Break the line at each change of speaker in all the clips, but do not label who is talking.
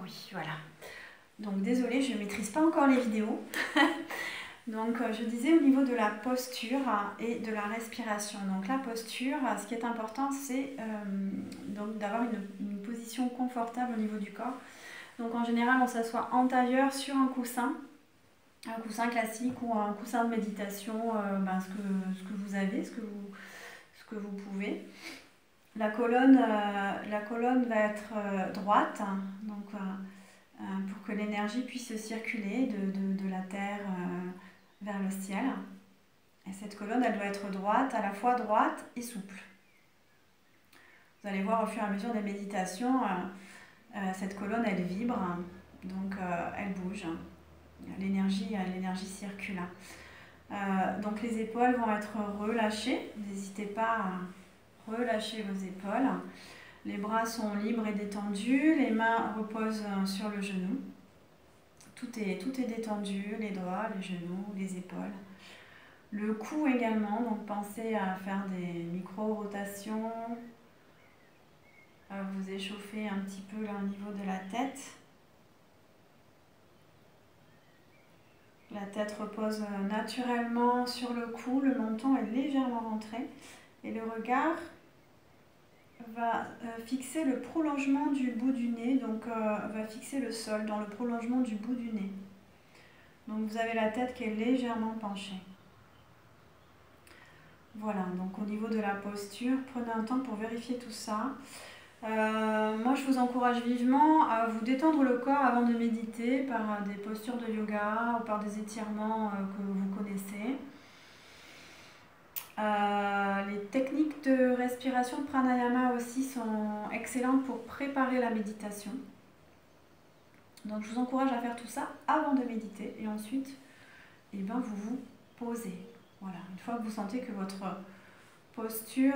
Oui, voilà. Donc désolée, je ne maîtrise pas encore les vidéos. Donc je disais au niveau de la posture et de la respiration. Donc la posture, ce qui est important, c'est donc d'avoir une position confortable au niveau du corps. Donc en général, on s'assoit en tailleur sur un coussin classique ou un coussin de méditation, ce que vous avez, ce que vous pouvez. La colonne va être droite, donc pour que l'énergie puisse circuler de la terre vers le ciel. Et cette colonne, elle doit être droite, à la fois droite et souple. Vous allez voir au fur et à mesure des méditations, cette colonne, elle vibre, donc elle bouge. L'énergie circule. Donc les épaules vont être relâchées. N'hésitez pas à relâcher vos épaules. Les bras sont libres et détendus. Les mains reposent sur le genou. Tout est détendu, les doigts, les genoux, les épaules. Le cou également, donc pensez à faire des micro-rotations, à vous échauffer un petit peu là au niveau de la tête. La tête repose naturellement sur le cou, le menton est légèrement rentré et le regard va fixer le prolongement du bout du nez, donc va fixer le sol dans le prolongement du bout du nez. Donc vous avez la tête qui est légèrement penchée. Voilà, donc au niveau de la posture, prenez un temps pour vérifier tout ça. Moi je vous encourage vivement à vous détendre le corps avant de méditer par des postures de yoga ou par des étirements que vous connaissez. Les techniques de respiration de pranayama aussi sont excellentes pour préparer la méditation. Donc je vous encourage à faire tout ça avant de méditer et ensuite vous vous posez. Voilà, une fois que vous sentez que votre posture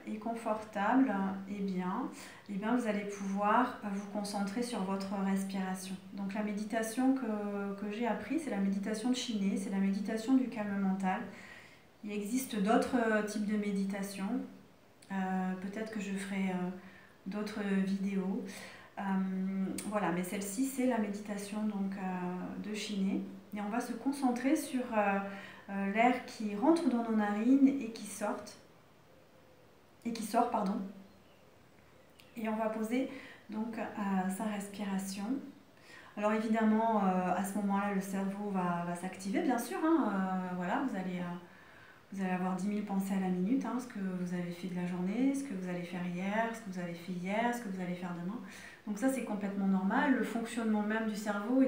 est confortable et bien, vous allez pouvoir vous concentrer sur votre respiration. Donc la méditation que j'ai appris, c'est la méditation de Shiné, c'est la méditation du calme mental. Il existe d'autres types de méditation. Peut-être que je ferai d'autres vidéos. Voilà, mais celle-ci, c'est la méditation donc, de Shiné. Et on va se concentrer sur l'air qui rentre dans nos narines et qui sort. Et on va poser donc sa respiration. Alors évidemment, à ce moment-là, le cerveau va s'activer, bien sûr. Voilà, vous allez avoir 10 000 pensées à la minute, ce que vous avez fait de la journée, ce que vous allez faire hier, ce que vous avez fait hier, ce que vous allez faire demain. Donc ça, c'est complètement normal. Le fonctionnement même du cerveau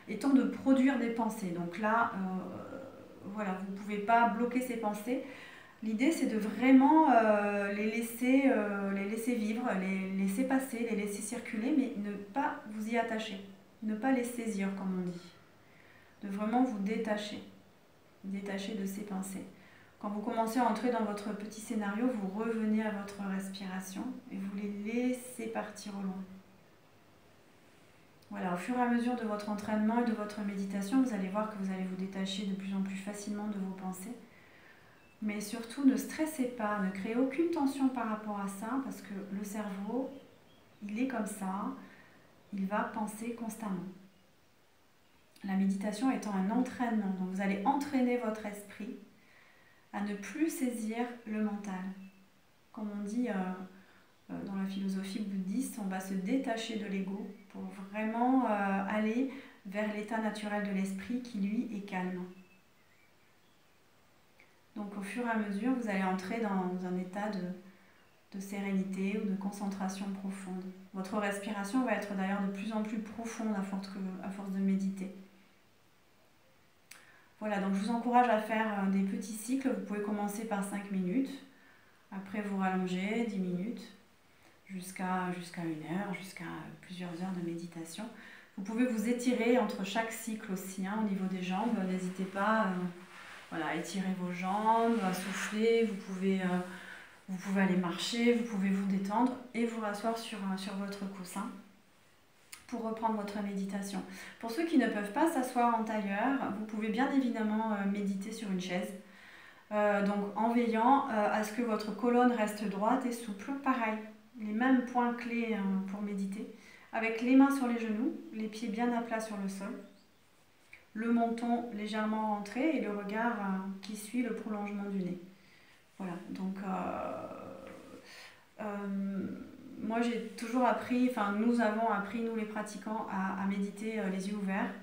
étant de produire des pensées. Donc là, voilà, vous ne pouvez pas bloquer ces pensées. L'idée, c'est de vraiment les laisser vivre, les laisser passer, les laisser circuler, mais ne pas vous y attacher. Ne pas les saisir, comme on dit. De vraiment vous détacher de ces pensées. Quand vous commencez à entrer dans votre petit scénario, vous revenez à votre respiration et vous les laissez partir au loin. Voilà, au fur et à mesure de votre entraînement et de votre méditation, vous allez voir que vous allez vous détacher de plus en plus facilement de vos pensées. Mais surtout, ne stressez pas, ne créez aucune tension par rapport à ça, parce que le cerveau, il est comme ça, il va penser constamment. La méditation étant un entraînement, donc vous allez entraîner votre esprit à ne plus saisir le mental. Comme on dit dans la philosophie bouddhiste, on va se détacher de l'ego pour vraiment aller vers l'état naturel de l'esprit qui lui est calme. Donc au fur et à mesure, vous allez entrer dans un état de sérénité ou de concentration profonde. Votre respiration va être d'ailleurs de plus en plus profonde à force de méditer. Voilà, donc je vous encourage à faire des petits cycles. Vous pouvez commencer par 5 minutes. Après, vous rallongez 10 minutes jusqu'à 1 heure, jusqu'à plusieurs heures de méditation. Vous pouvez vous étirer entre chaque cycle aussi, au niveau des jambes. N'hésitez pas à étirer vos jambes, à souffler. Vous pouvez aller marcher, vous pouvez vous détendre et vous rasseoir sur votre coussin pour reprendre votre méditation. Pour ceux qui ne peuvent pas s'asseoir en tailleur, vous pouvez bien évidemment méditer sur une chaise. Donc en veillant à ce que votre colonne reste droite et souple. Pareil, les mêmes points clés pour méditer. avec les mains sur les genoux, les pieds bien à plat sur le sol, le menton légèrement rentré et le regard qui suit le prolongement du nez. Voilà, donc moi j'ai toujours appris, enfin nous avons appris, nous les pratiquants, à méditer les yeux ouverts.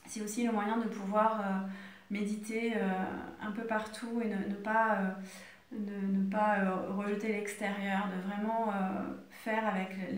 C'est aussi le moyen de pouvoir méditer un peu partout et ne pas rejeter l'extérieur, de vraiment faire avec la